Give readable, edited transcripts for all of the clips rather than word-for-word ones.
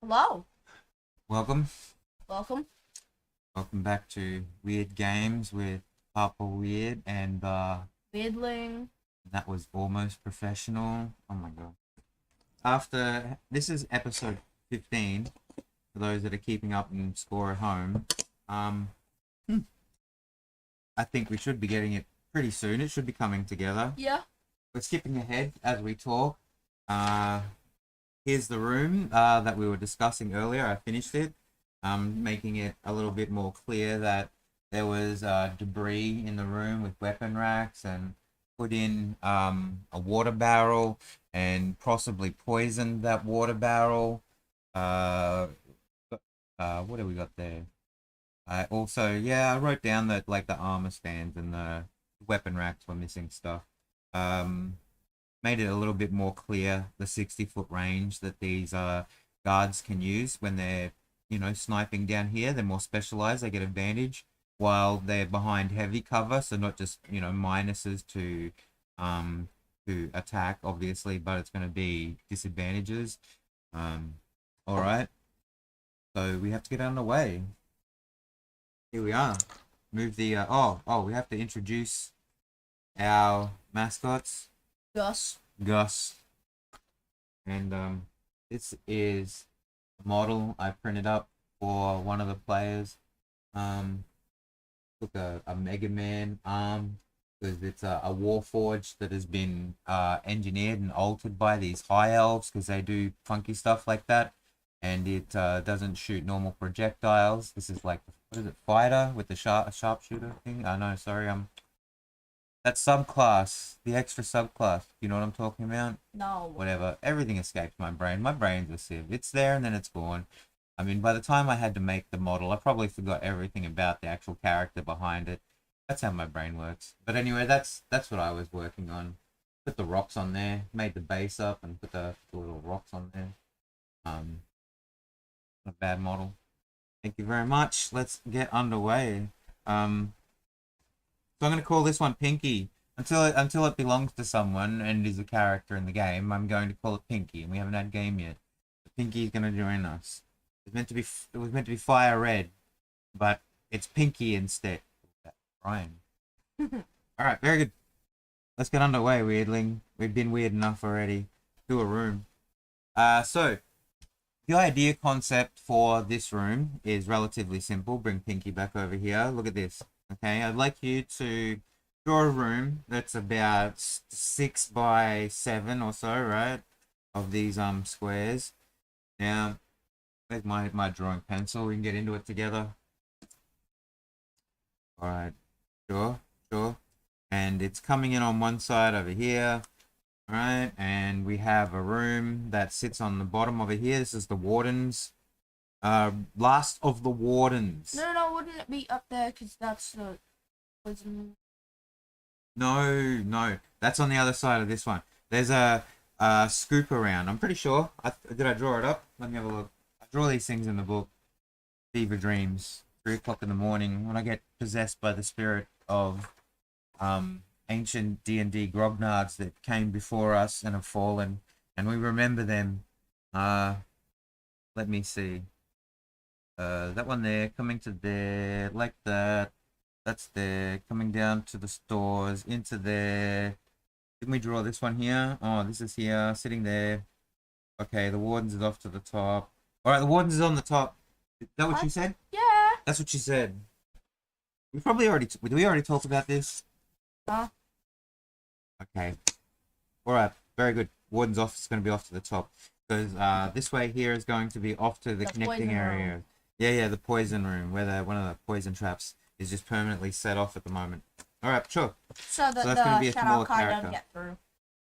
Hello. Welcome. Welcome. Welcome back to Weird Games with Papa Weird and Fiddling. that was almost professional. Oh my god. After this is episode 15 for those that are keeping up and score at home. Um I think we should be getting it pretty soon. It should be coming together. Yeah. We're skipping ahead as we talk. Uh Here's the room that we were discussing earlier. I finished it, making it a little bit more clear that there was debris in the room with weapon racks, and put in a water barrel and possibly poisoned that water barrel. Uh, what do we got there? I also, yeah, I wrote down that like the armor stands and the weapon racks were missing stuff. Um, Made it a little bit more clear the 60-foot range that these guards can use when they're sniping down here. They're more specialized, they get advantage while they're behind heavy cover, so not just minuses to attack obviously, but it's going to be disadvantages. All right, so we have to get out of the way. Here we are. Move the we have to introduce our mascots. Gus. Gus. And this is a model I printed up for one of the players. Took a Mega Man arm because it's a Warforged that has been engineered and altered by these high elves because they do funky stuff like that. And it doesn't shoot normal projectiles. This is like, what is it, fighter with the sharpshooter thing? No, sorry, that subclass, the extra subclass. You know what I'm talking about? No. Whatever. Everything escapes my brain. My brain's a sieve. It's there and then it's gone. I mean, by the time I had to make the model, I probably forgot everything about the actual character behind it. That's how my brain works. But anyway, that's what I was working on. Put the rocks on there, made the base up, and put the little rocks on there. Not a bad model. Thank you very much. Let's get underway. So I'm going to call this one Pinky. Until it belongs to someone and is a character in the game, I'm going to call it Pinky, and we haven't had a game yet. So Pinky is going to join us. It was meant to be Fire Red, but it's Pinky instead. Ryan. All right, very good. Let's get underway, weirdling. We've been weird enough already. Do a room. So the idea concept for this room is relatively simple. Bring Pinky back over here. Look at this. Okay, I'd like you to draw a room that's about 6 by 7 or so, right? Of these squares. Now, there's my drawing pencil. We can get into it together. All right, sure. And it's coming in on one side over here. All right, and we have a room that sits on the bottom over here. This is the wardens. Last of the wardens. No, wouldn't it be up there? Because that's the prison. No, that's on the other side of this one. There's a scoop around. I'm pretty sure. Did I draw it up? Let me have a look. I draw these things in the book. Fever dreams. 3 o'clock in the morning when I get possessed by the spirit of ancient D&D grognards that came before us and have fallen, and we remember them. Let me see. That one there, coming to there, like that. That's there, coming down to the stores, into there. Didn't we draw this one here? Oh, this is here, sitting there. Okay, the Wardens is off to the top. Alright, the Wardens is on the top. Is that what you said? Yeah. That's what she said. We probably already, did we already talk about this? Huh? Okay. Alright, very good. Warden's off, it's going to be off to the top. Because this way here is going to be off to the connecting area. Room. Yeah, the poison room, where one of the poison traps is just permanently set off at the moment. Alright, sure. So that that's going to be a shadow smaller kind character. of get through.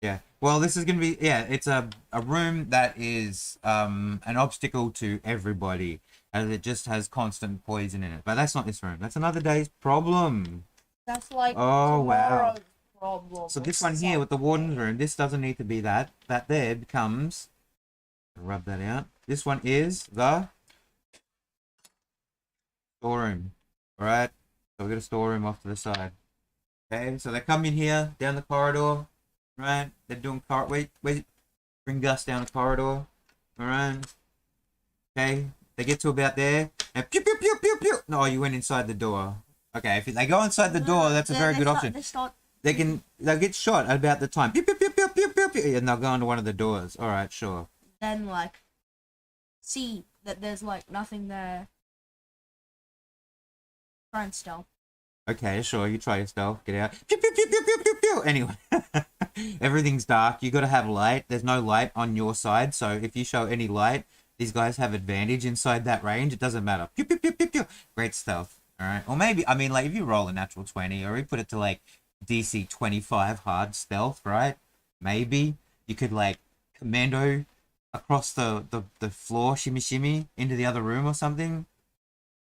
Yeah. Well, this is going to be, it's a room that is an obstacle to everybody, as it just has constant poison in it. But that's not this room. That's another day's problem. That's like Oh, wow. Problem. So this one here with the warden's room, this doesn't need to be that. That there becomes, rub that out. This one is the storeroom. Alright, so we've got a storeroom off to the side. Okay, so they come in here, down the corridor. Right, they're doing wait, bring Gus down the corridor. Alright. Okay, they get to about there, and pew pew pew pew pew. No, you went inside the door. Okay, if they go inside the door, that's a very good option. They'll get shot at about the time. Pew pew pew pew pew pew pew, and they'll go into one of the doors. All right, sure. Then like, see that there's like nothing there. Try and stealth. Okay, sure. You try your stealth. Get out. Pew pew pew pew pew pew pew. Anyway, everything's dark. You got to have light. There's no light on your side, so if you show any light, these guys have advantage inside that range. It doesn't matter. Pew pew pew pew pew. Great stealth. All right. Or maybe, I mean, like if you roll a natural 20, or you put it to like DC 25 hard stealth, right? Maybe you could like commando across the floor, shimmy shimmy into the other room or something.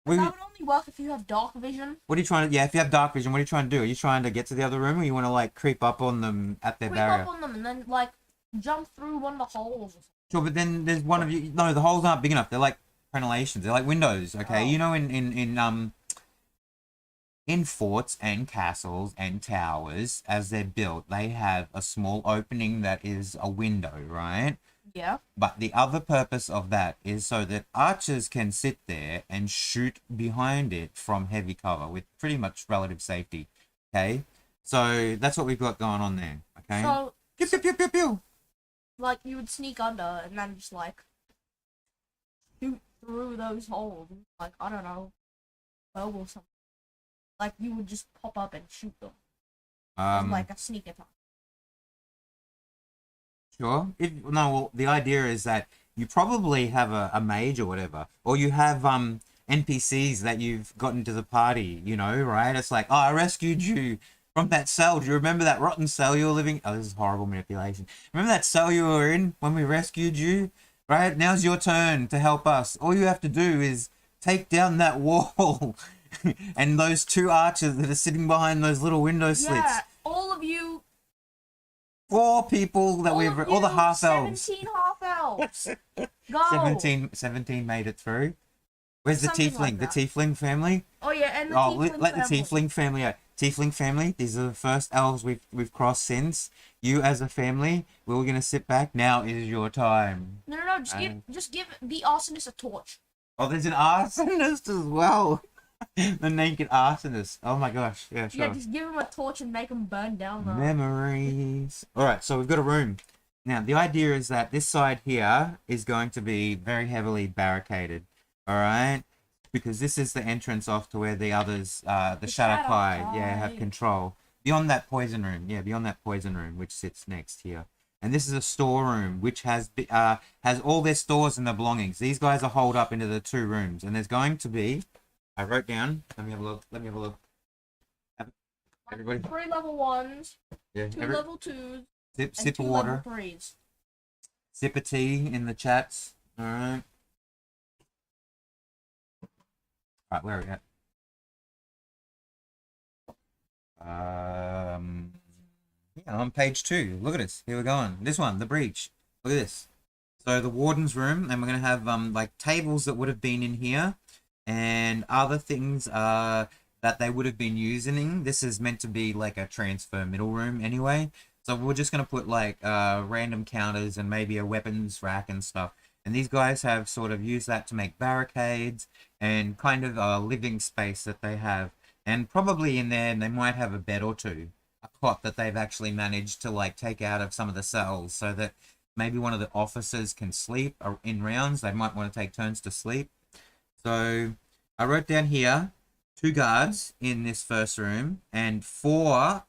That would only work if you have dark vision. What are you trying to? Yeah, if you have dark vision, what are you trying to do? Are you trying to get to the other room, or you want to like creep up on them at their barrier? Creep up on them and then like jump through one of the holes. Sure, but then there's one of you. No, the holes aren't big enough. They're like crenellations. They're like windows. Okay, you know, in forts and castles and towers, as they're built, they have a small opening that is a window, right? Yeah. But the other purpose of that is so that archers can sit there and shoot behind it from heavy cover with pretty much relative safety. Okay? So that's what we've got going on there. Okay? So, pew, pew, pew, pew, pew. Like, you would sneak under and then just, like, shoot through those holes. Like, I don't know, bow or something. Like, you would just pop up and shoot them. Like a sneak attack. Sure. Well, the idea is that you probably have a mage or whatever, or you have NPCs that you've gotten to the party, you know, right? It's like, oh, I rescued you from that cell. Do you remember that rotten cell you were living? Oh, this is horrible manipulation. Remember that cell you were in when we rescued you? Right? Now's your turn to help us. All you have to do is take down that wall and those two archers that are sitting behind those little window slits. Yeah, all of you. 4 people that we've... All the half-elves. 17 half-elves. Go. 17 made it through. Where's the Something tiefling? like The that. tiefling family? Oh, yeah, and the Oh, tiefling let the family. tiefling family out. Tiefling family, these are the first elves we've crossed since. You as a family, we're going to sit back. Now is your time. No, just give the arsonist a torch. Oh, there's an arsonist as well. The naked arsonist. Oh my gosh. Yeah, sure. Yeah, just give him a torch and make him burn down the... Memories. Alright, so we've got a room. Now, the idea is that this side here is going to be very heavily barricaded. Alright? Because this is the entrance off to where the others, the Shadowkai, yeah, have control. Beyond that poison room. Yeah, beyond that poison room, which sits next here. And this is a storeroom, which has all their stores and their belongings. These guys are holed up into the 2 rooms. And there's going to be... I wrote down. Let me have a look. Everybody. 3 level 1s, Yeah. 2 level 2s, Sip and 2 of water. level 3s. Sip of tea in the chats. Alright. Alright, where are we at? Yeah, on page 2. Look at this. Here we're going. This one, the breach. Look at this. So the warden's room, and we're gonna have like tables that would have been in here. And other things that they would have been using. This is meant to be like a transfer middle room anyway. So we're just going to put like random counters and maybe a weapons rack and stuff. And these guys have sort of used that to make barricades and kind of a living space that they have. And probably in there they might have a bed or 2. A cot that they've actually managed to like take out of some of the cells so that maybe one of the officers can sleep in rounds. They might want to take turns to sleep. So I wrote down here 2 guards in this first room and 1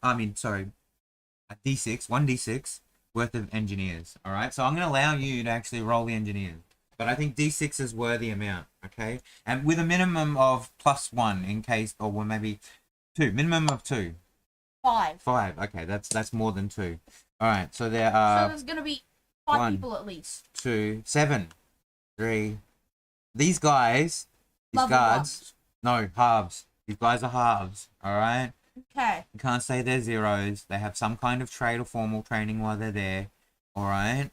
D6 worth of engineers. All right. So I'm going to allow you to actually roll the engineers, but I think D6 is worthy amount. Okay. And with a minimum of +1 in case, or well, maybe 2, minimum of 2. 5. 5. Okay. That's more than 2. All right. So there are... So there's going to be 5 1, people at least. 2, 7, 3... These guys, these Level guards, no, halves. These guys are halves, alright? Okay. You can't say they're zeros. They have some kind of trade or formal training while they're there, alright?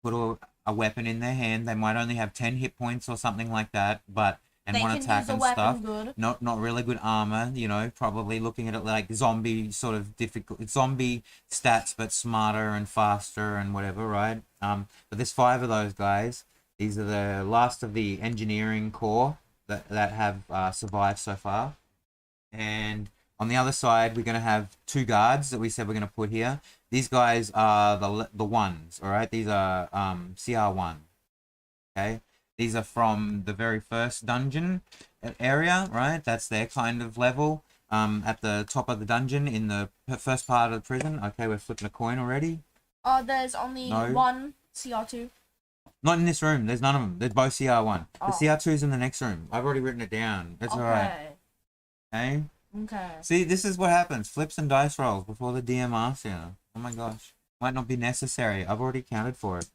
Put a weapon in their hand. They might only have 10 hit points or something like that, but... And they one can attack use a and weapon stuff. good. Not really good armor, you know, probably looking at it like zombie sort of difficult... Zombie stats, but smarter and faster and whatever, right? But there's 5 of those guys. These are the last of the engineering corps that have survived so far. And on the other side, we're going to have 2 guards that we said we're going to put here. These guys are the ones, all right? These are CR1, okay? These are from the very first dungeon area, right? That's their kind of level. At the top of the dungeon in the first part of the prison. Okay, we're flipping a coin already. There's only No. one CR2. Not in this room. There's none of them. They're both CR1. Oh. The CR2's in the next room. I've already written it down. It's alright. Okay? Okay. See, this is what happens. Flips and dice rolls before the DM asks you. Oh my gosh. Might not be necessary. I've already counted for it.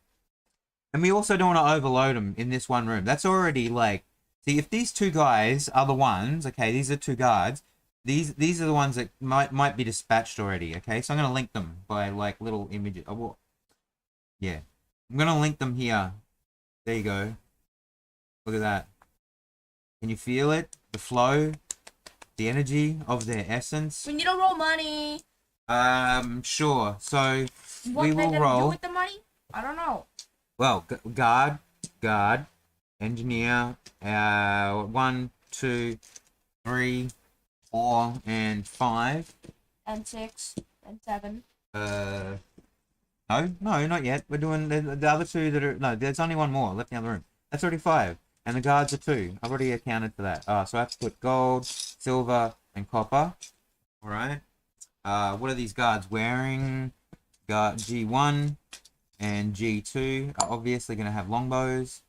And we also don't want to overload them in this one room. That's already like... See, if these 2 guys are the ones... Okay, these are 2 guards. These are the ones that might be dispatched already. Okay, so I'm going to link them by like little images. Oh, well, yeah. I'm going to link them here. There you go. Look at that. Can you feel it? The flow? The energy of their essence? We need to roll money. Sure. So, What we they're will gonna roll. do with the money? I don't know. Well, guard, engineer, 1, 2, 3, 4, and 5. And 6 and 7. No, not yet. We're doing the other 2 that are... No, there's only 1 more left in the other room. That's already 5. And the guards are 2. I've already accounted for that. So I have to put gold, silver, and copper. Alright. What are these guards wearing? Guard G1 and G2 are obviously going to have longbows.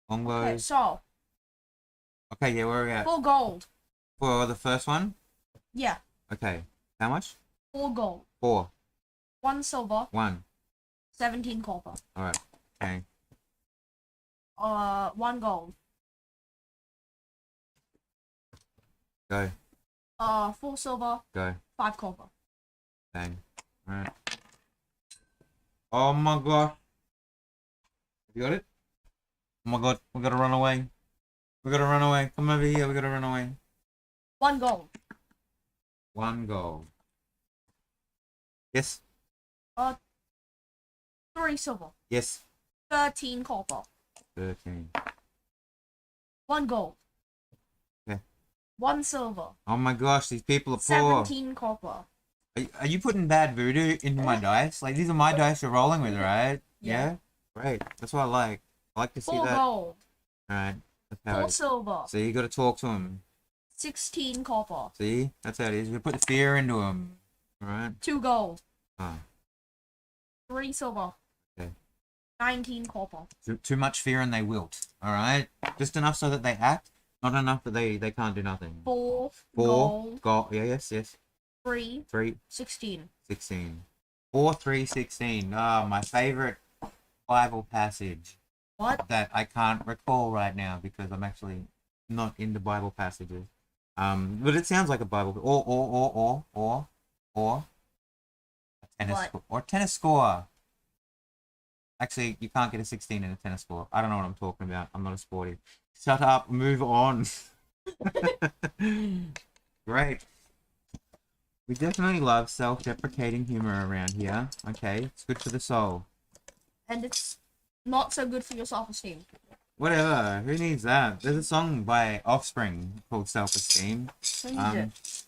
Longbows. Okay, so. Okay, yeah, where are we at? 4 gold. For the first one? Yeah. Okay. How much? 4 gold. 4. 1 silver. 1. 17 copper. Alright. Okay. 1 gold. Go. 4 silver. Go. 5 copper. Bang. Alright. Oh my god. You got it? Oh my god. We gotta run away. We gotta run away. Come over here. We gotta run away. 1 gold. 1 gold. Yes. 3 silver. Yes. 13 copper. 13. 1 gold. Okay. 1 silver. Oh my gosh, these people are poor. 17 copper. Are you putting bad voodoo into my dice? Like, these are my dice you're rolling with, right? Yeah. Great. That's what I like. I like to see 4 that. gold. Alright. That's how 4 it is. silver. So you gotta talk to him. 16 copper. See? That's how it is. You gotta put the fear into him. Alright? 2 gold. Oh. 3 silver. Okay. 19 copper. Too much fear and they wilt. Alright? Just enough so that they act. Not enough that they can't do nothing. 4 4. gold. Yeah, yes. 3 3. 16. 16. 4, 3, 16. Oh, my favorite Bible passage What? that I can't recall right now because I'm actually not into Bible passages. But it sounds like a Bible. Or a tennis What? score. Or tennis score. Actually, you can't get a 16 in a tennis score. I don't know what I'm talking about. I'm not a sporty. Shut up. Move on. Great. We definitely love self-deprecating humor around here. Okay, it's good for the soul. And it's not so good for your self-esteem. Whatever, who needs that? There's a song by Offspring called Self-Esteem. Change it.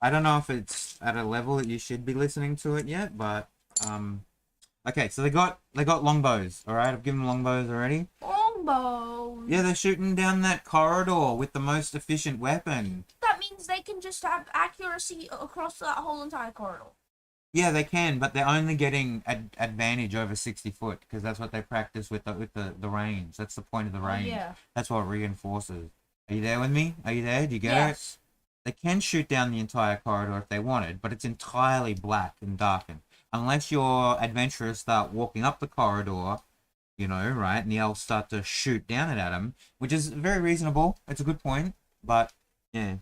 I don't know if it's at a level that you should be listening to it yet, but okay, so they got longbows, alright? I've given them longbows already. Longbows. Yeah, they're shooting down that corridor with the most efficient weapon. That means they can just have accuracy across that whole entire corridor. Yeah, they can, but they're only getting advantage over 60 foot because that's what they practice with the range. That's the point of the range. Yeah. That's what it reinforces. Are you there with me? Are you there? Do you get Yes. it? They can shoot down the entire corridor if they wanted, but it's entirely black and darkened. Unless your adventurers start walking up the corridor, you know, right, and the elves start to shoot down it at them, which is very reasonable. It's a good point, but yeah.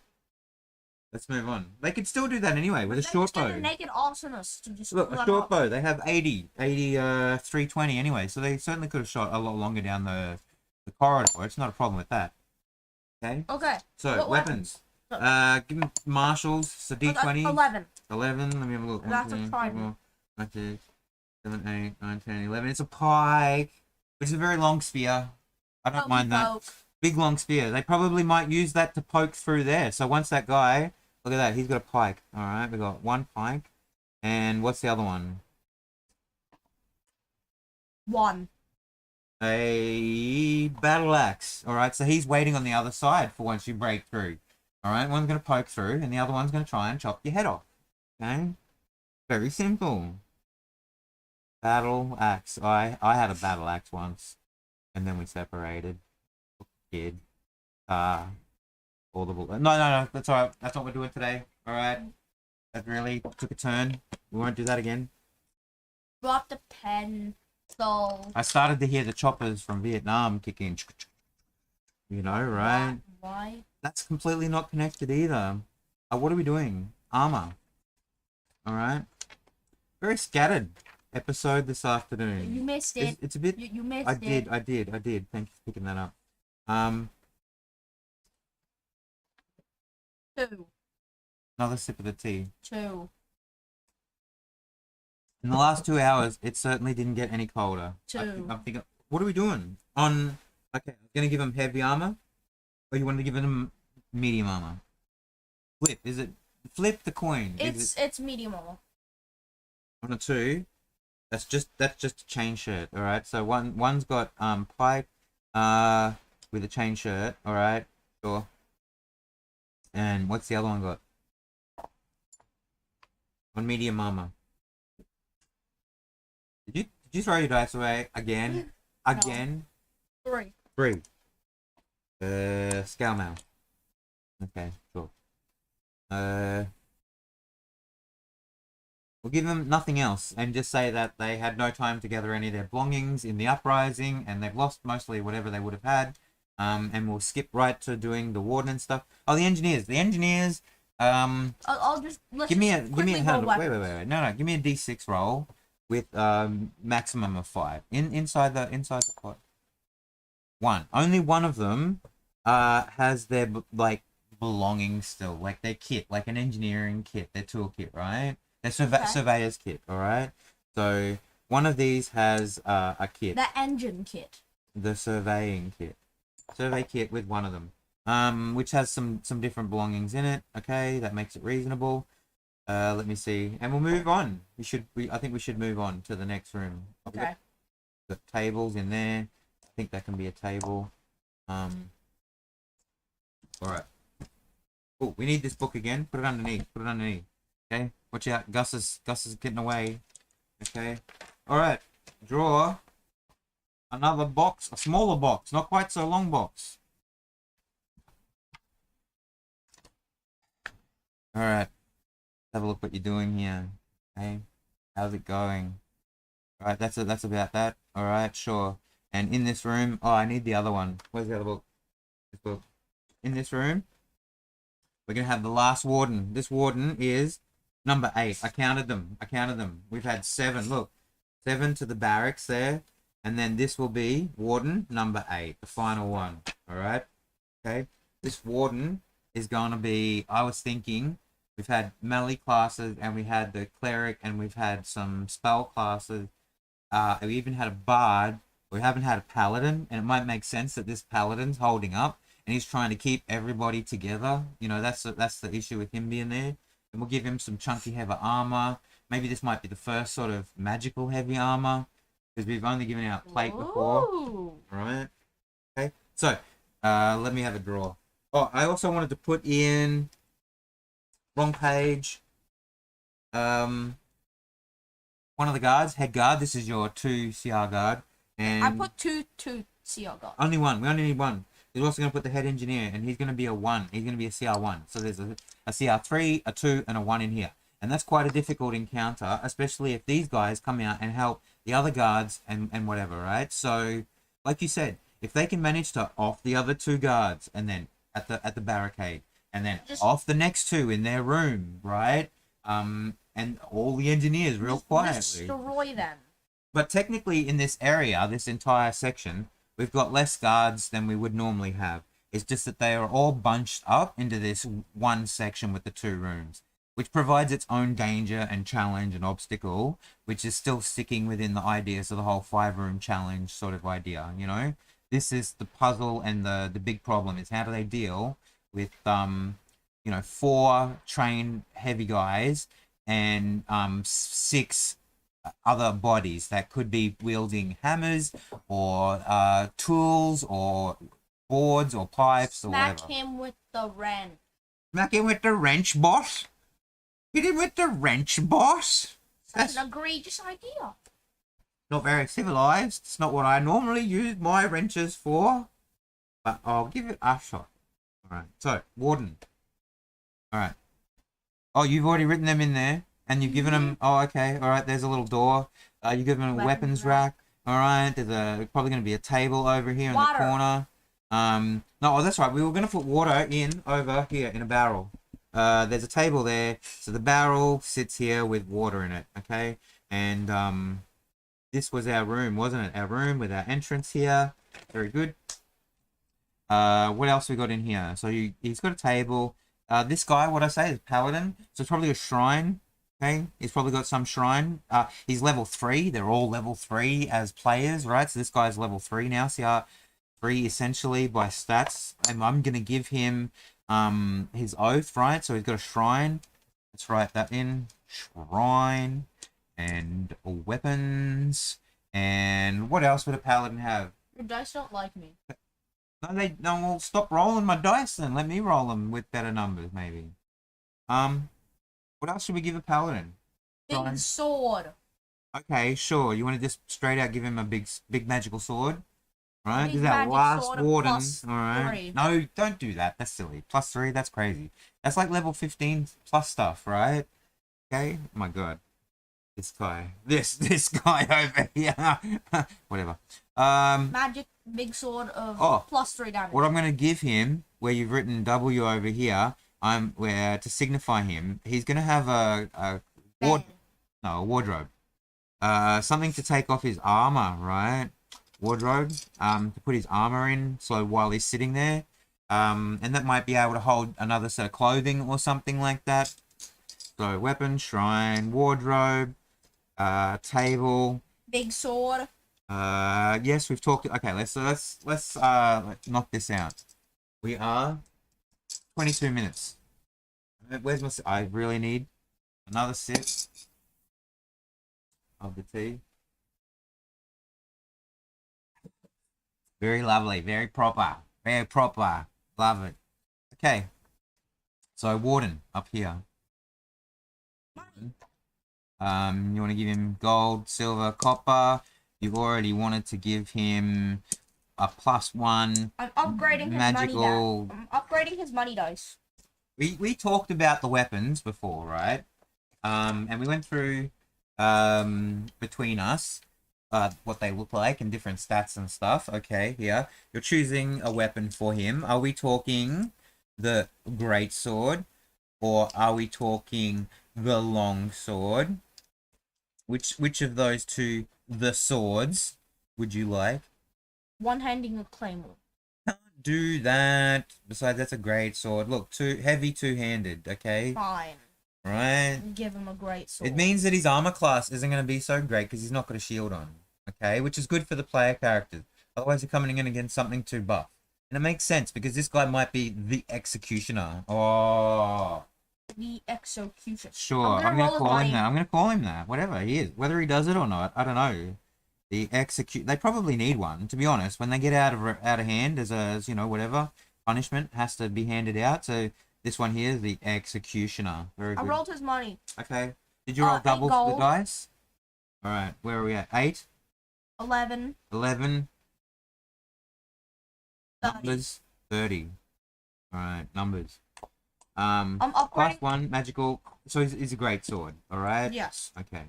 Let's move on. They could still do that anyway with a short bow. They just get a naked arsonist to just Look, a run short up. bow. They have 320 anyway, so they certainly could have shot a lot longer down the corridor. It's not a problem with that. Okay? Okay. So, What weapons. Give them marshals, so D20. 11. 11, let me have a look. That's a trident. 4, 5, 6, 7, 8, 9, 10, 11. It's a pike, which is a very long spear. I don't mind that. Poke. Big long spear. They probably might use that to poke through there. So once that guy, look at that, he's got a pike. All right, we got one pike, and what's the other one? One. A battle axe. All right, so he's waiting on the other side for once you break through. All right, one's gonna poke through, and the other one's gonna try and chop your head off. Okay, very simple. Battle axe. I had a battle axe once, and then we separated. Kid. Audible. No. That's all right. That's what we're doing today. All right. That really took a turn. We won't do that again. Drop the pen. So. I started to hear the choppers from Vietnam kick in. You know, right? Why? That's completely not connected either. What are we doing? Armor. All right. Very scattered episode this afternoon. You missed it. It's a bit. You missed I it. did. Thank you for picking that up. 2. Another sip of the tea. 2. In the last 2 hours, it certainly didn't get any colder. 2. I'm thinking, what are we doing? Okay, I'm gonna give him heavy armor, or you want to give him medium armor? Flip, is it? Flip the coin. It's medium armor. 1 or 2. That's just a chain shirt. All right. So one's got pike, with a chain shirt. All right. Sure. And what's the other one got? On medium armor. Did you throw your dice away again? Again? 3. 3. Scale mail. Okay, sure. We'll give them nothing else and just say that they had no time to gather any of their belongings in the uprising and they've lost mostly whatever they would have had. And we'll skip right to doing the warden and stuff. Oh, the engineers. I'll just give me a roll wait. No. Give me a D6 roll with maximum of 5 inside the pot. 1. Only one of them has their belongings still, like their kit, like an engineering kit, their tool kit, right? Their surveyor's kit, all right. So one of these has a kit. The engine kit. The survey kit with one of them, which has some different belongings in it. Okay, that makes it reasonable. Let me see, and we'll move on. I think we should move on to the next room. Okay. The tables in there. I think that can be a table. All right. Oh, we need this book again. Put it underneath. Okay. Watch out. Gus is getting away. Okay. All right. Draw another box, a smaller box, not quite so long box. All right. Have a look what you're doing here. Okay. How's it going? All right. That's about that. All right. Sure. And in this room, oh, I need the other one. Where's the other book? This book. In this room, we're gonna have the last warden. This warden is number 8. I counted them. We've had 7. Look, 7 to the barracks there, and then this will be warden number 8, the final one. All right. Okay. This warden is gonna be. I was thinking we've had melee classes, and we had the cleric, and we've had some spell classes. We even had a bard. We haven't had a paladin, and it might make sense that this paladin's holding up, and he's trying to keep everybody together. You know, that's the issue with him being there. And we'll give him some chunky heavy armor. Maybe this might be the first sort of magical heavy armor, because we've only given out plate before. Ooh. Right? Okay. So, let me have a draw. Oh, I also wanted to put in wrong page. One of the guards, head guard. This is your 2 CR guard. And I put 2 CR guard. only 1. We only need 1. He's also going to put the head engineer, and he's going to be a 1. He's going to be a CR1. So there's a CR3, a 2, and a 1 in here. And that's quite a difficult encounter, especially if these guys come out and help the other guards and whatever, right? So, like you said, if they can manage to off the other 2 guards, and then at the barricade, and then off the next 2 in their room, right? And all the engineers real quietly. Destroy them. But technically in this area, this entire section, we've got less guards than we would normally have. It's just that they are all bunched up into this one section with the 2 rooms, which provides its own danger and challenge and obstacle, which is still sticking within the ideas of the whole 5-room challenge sort of idea, you know? This is the puzzle, and the big problem is how do they deal with, you know, 4 trained heavy guys and 6 other bodies that could be wielding hammers or tools or boards or pipes or Smack whatever. him with the wrench. Smack him with the wrench, boss. Hit him with the wrench, boss. That's an egregious idea. Not very civilized. It's not what I normally use my wrenches for. But I'll give it a shot. Alright, so, Warden. Alright. Oh, you've already written them in there. And you've given them... Oh, okay. Alright, there's a little door. You've given them a weapons rack. Alright, there's probably going to be a table over here in the corner. No, that's right. We were going to put water in over here in a barrel. There's a table there. So the barrel sits here with water in it. Okay. And this was our room, wasn't it? Our room with our entrance here. Very good. What else we got in here? So he's got a table. This guy, what I say, is Paladin. So it's probably a shrine. Okay. He's probably got some shrine. He's level 3. They're all level 3 as players, right? So this guy's level 3 now. CR3 essentially by stats. And I'm going to give him his oath, right? So he's got a shrine. Let's write that in. Shrine. And weapons. And what else would a paladin have? Your dice don't like me. No, well, stop rolling my dice then. Let me roll them with better numbers, maybe. What else should we give a paladin? Big sword. Okay, sure. You want to just straight out give him a big magical sword? Right? Big This is our magic last sword of warden. plus Alright. 3. No, don't do that. That's silly. Plus 3, that's crazy. That's like level 15 plus stuff, right? Okay? Oh my god. This guy. This guy over here. Whatever. Magic big sword of plus 3 damage. What I'm gonna give him, where you've written W over here, where to signify him, he's gonna have a wardrobe. Something to take off his armor, right? Wardrobe. To put his armor in, so while he's sitting there. And that might be able to hold another set of clothing or something like that. So weapon, shrine, wardrobe, table. Big sword. Yes, we've talked. Okay, let's knock this out. We are 22 minutes. Where's my? I really need another sip of the tea. Very lovely, very proper, very proper. Love it. Okay. So warden up here. You want to give him gold, silver, copper. You've already wanted to give him a +1. I'm upgrading magical... his money. I'm upgrading his money dice. We talked about the weapons before, right? And we went through between us what they look like and different stats and stuff. Okay, here you're choosing a weapon for him. Are we talking the great sword, or are we talking the long sword? Which of those two the swords would you like? One-handing a claymore. Can't do that. Besides, that's a great sword. Look, heavy two-handed. Okay. Fine. Right. Give him a great sword. It means that his armor class isn't going to be so great because he's not got a shield on. Okay, which is good for the player characters. Otherwise, you're coming in against something too buff, and it makes sense because this guy might be the executioner. Oh. The executioner. Sure, I'm gonna call him that. I'm gonna call him that. Whatever he is, whether he does it or not, I don't know. The execute. They probably need one, to be honest. When they get out of hand, as you know, whatever punishment has to be handed out. So this one here is the executioner. Very good. I rolled his money. Okay. Did you roll double the dice? All right. Where are we at? 8. 11. 11. 30. Numbers. 30. All right. Numbers. I'm upgrading. +1 magical. So he's a great sword. All right. Yes. Okay.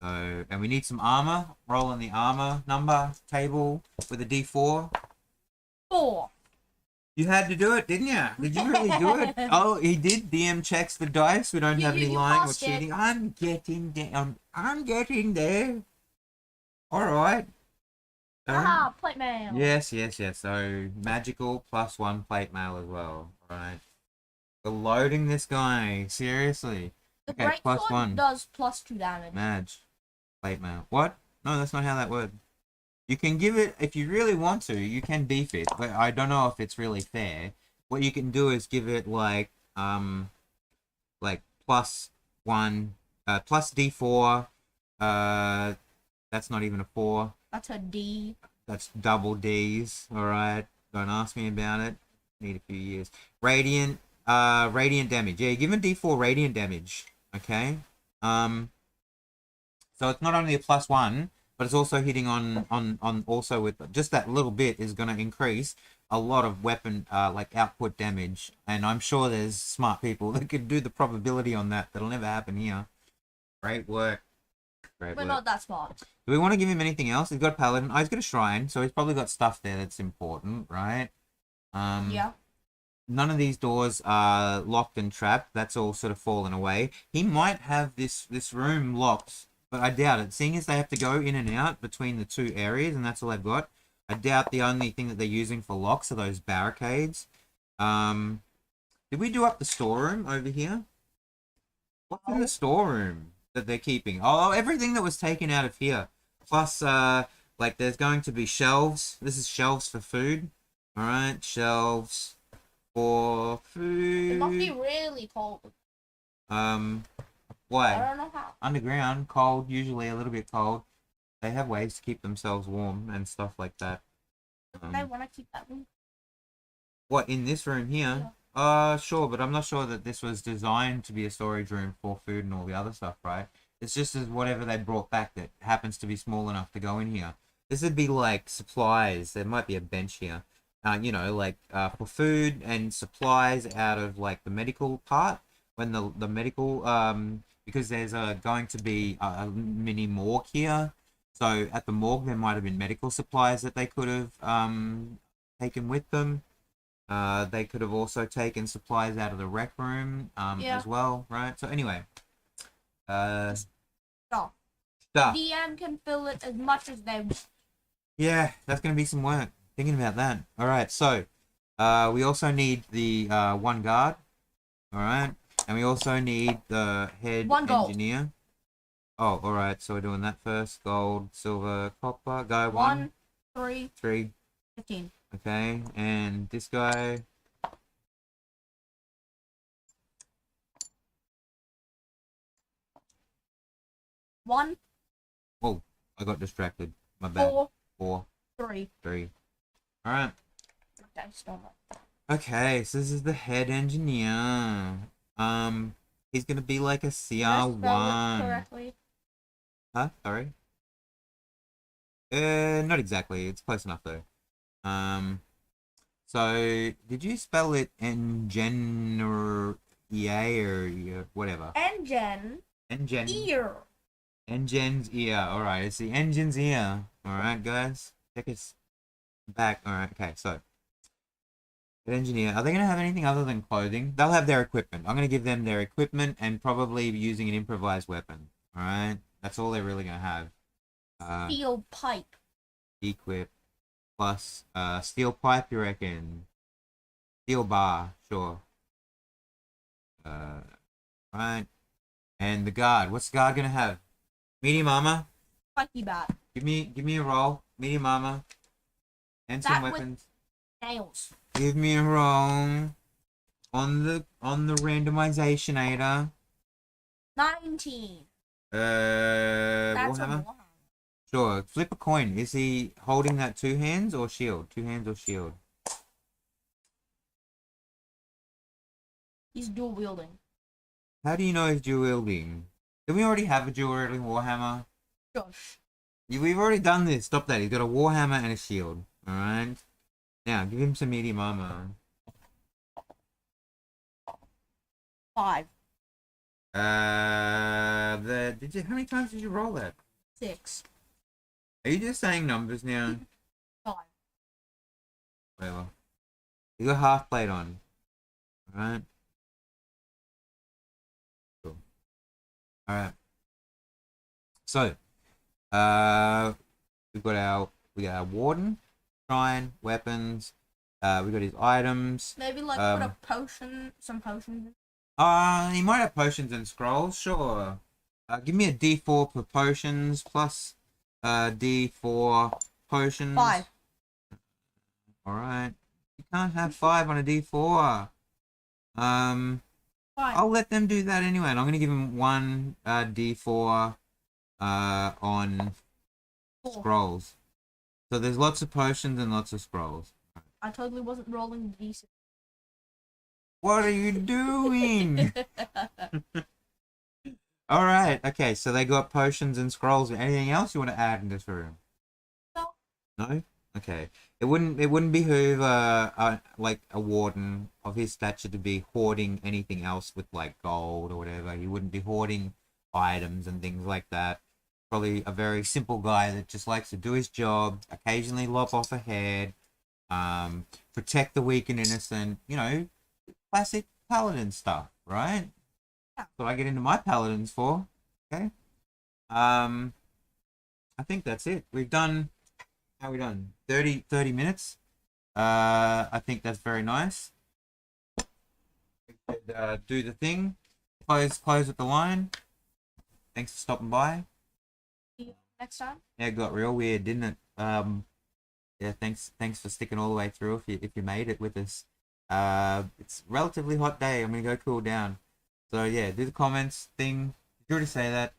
So, and we need some armor. Roll in the armor number table with a D4. 4. You had to do it, didn't you? Did you really do it? Oh, he did. DM checks the dice. We don't have any lying or cheating. I'm getting down. I'm getting there. All right. Plate mail. Yes. So magical +1 plate mail as well. All right. We're loading this guy. Seriously. The Okay, great plus sword 1. does +2 damage. Madge. Plate mail. What? No, that's not how that works. You can give it, if you really want to, you can beef it, but I don't know if it's really fair. What you can do is give it like +1, plus D4, that's not even a 4. That's a D. That's double D's, alright. Don't ask me about it. Need a few years. Radiant, radiant damage. Yeah, give it D4 radiant damage. Okay. So it's not only a +1, but it's also hitting on also with just that little bit is going to increase a lot of weapon like output damage. And I'm sure there's smart people that could do the probability on that. That'll never happen here. Great work. Great We're work. not that smart. Do we want to give him anything else? He's got a paladin. Oh, he's got a shrine, so he's probably got stuff there that's important, right? Yeah. None of these doors are locked and trapped. That's all sort of fallen away. He might have this room locked, but I doubt it. Seeing as they have to go in and out between the two areas, and that's all they've got, I doubt the only thing that they're using for locks are those barricades. Did we do up the storeroom over here? What's in the storeroom that they're keeping? Oh, everything that was taken out of here. Plus, like, there's going to be shelves. This is shelves for food. Alright, shelves for food. It must be really cold. Why? I don't know how. Underground, cold, usually a little bit cold. They have ways to keep themselves warm and stuff like that. They want to keep that room. What, in this room here? Yeah. Sure, but I'm not sure that this was designed to be a storage room for food and all the other stuff, right? It's just as whatever they brought back that happens to be small enough to go in here. This would be like supplies. There might be a bench here. You know, like for food and supplies out of like the medical part. When the medical, because there's going to be a mini morgue here. So at the morgue there might have been medical supplies that they could have taken with them. They could have also taken supplies out of the rec room Yeah. as well, right? So anyway, Stuff. stuff. DM can fill it as much as they want. Yeah, that's gonna be some work. Thinking about that. All right, so we also need the one guard. All right, and we also need the head One gold. engineer. Oh, all right. So we're doing that first. Gold, silver, copper. Go 1, 3, 3. 15. Okay, and this guy. One, Oh, I got distracted. My bad. 4, 4, 3. 3. All right. Okay, stop. Okay, so this is the head engineer. He's gonna be like a Did I spell it CR1. correctly? Huh? Sorry. Not exactly. It's close enough though. So did you spell it engen or EA or whatever? Engine. Engen. Ear. Engine's ear. All right, it's the engine's ear. All right, guys, check us back. All right, okay. So, head engineer. Are they gonna have anything other than clothing? They'll have their equipment. I'm gonna give them their equipment and probably using an improvised weapon. All right, that's all they're really gonna have. Steel pipe. Equip plus steel pipe. You reckon? Steel bar, sure. Right. And the guard. What's the guard gonna have? Medium armor. Spiky bat. Give me a roll. Medium armor. And some That with- weapons. Nails. Give me a roll. On the randomizationator. 19. Warhammer? That's a Warhammer. Sure. Flip a coin. Is he holding that 2 hands or shield? 2 hands or shield? He's dual wielding. How do you know he's dual wielding? Did we already have a dual wielding Warhammer? Josh. We've already done this. Stop that. He's got a Warhammer and a shield. Alright. Now, give him some medium armor. 5. How many times did you roll that? 6. Are you just saying numbers now? 5. Whatever. You got half plate on. Alright. Cool. Alright. So, we got our warden, shrine, weapons, We got his items. Maybe like put a potion, some potions. He might have potions and scrolls. Sure. Give me a D4 for potions plus D4 potions. 5. All right. You can't have 5 on a D4. 5. I'll let them do that anyway, and I'm gonna give him 1 D4 on 4. scrolls. So there's lots of potions and lots of scrolls. I totally wasn't rolling decent. What are you doing? All right. Okay. So they got potions and scrolls. Anything else you want to add in this room? No. No. Okay. It wouldn't behoove like a warden of his stature to be hoarding anything else with like gold or whatever. He wouldn't be hoarding items and things like that. Probably a very simple guy that just likes to do his job. Occasionally lop off a head. Protect the weak and innocent. You know, classic paladin stuff, right? That's what I get into my paladins for. Okay. I think that's it. We've done. How are we done? 30 minutes. I think that's very nice. We could do the thing. Close at the line. Thanks for stopping by. See you next time. Yeah, it got real weird, didn't it? Yeah, thanks for sticking all the way through if you made it with us. It's a relatively hot day. I'm gonna go cool down. So yeah, do the comments thing. Did you already say that?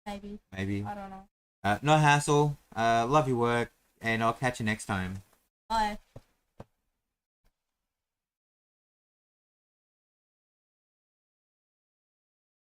Maybe. Maybe. I don't know. No hassle. Love your work, and I'll catch you next time. Bye.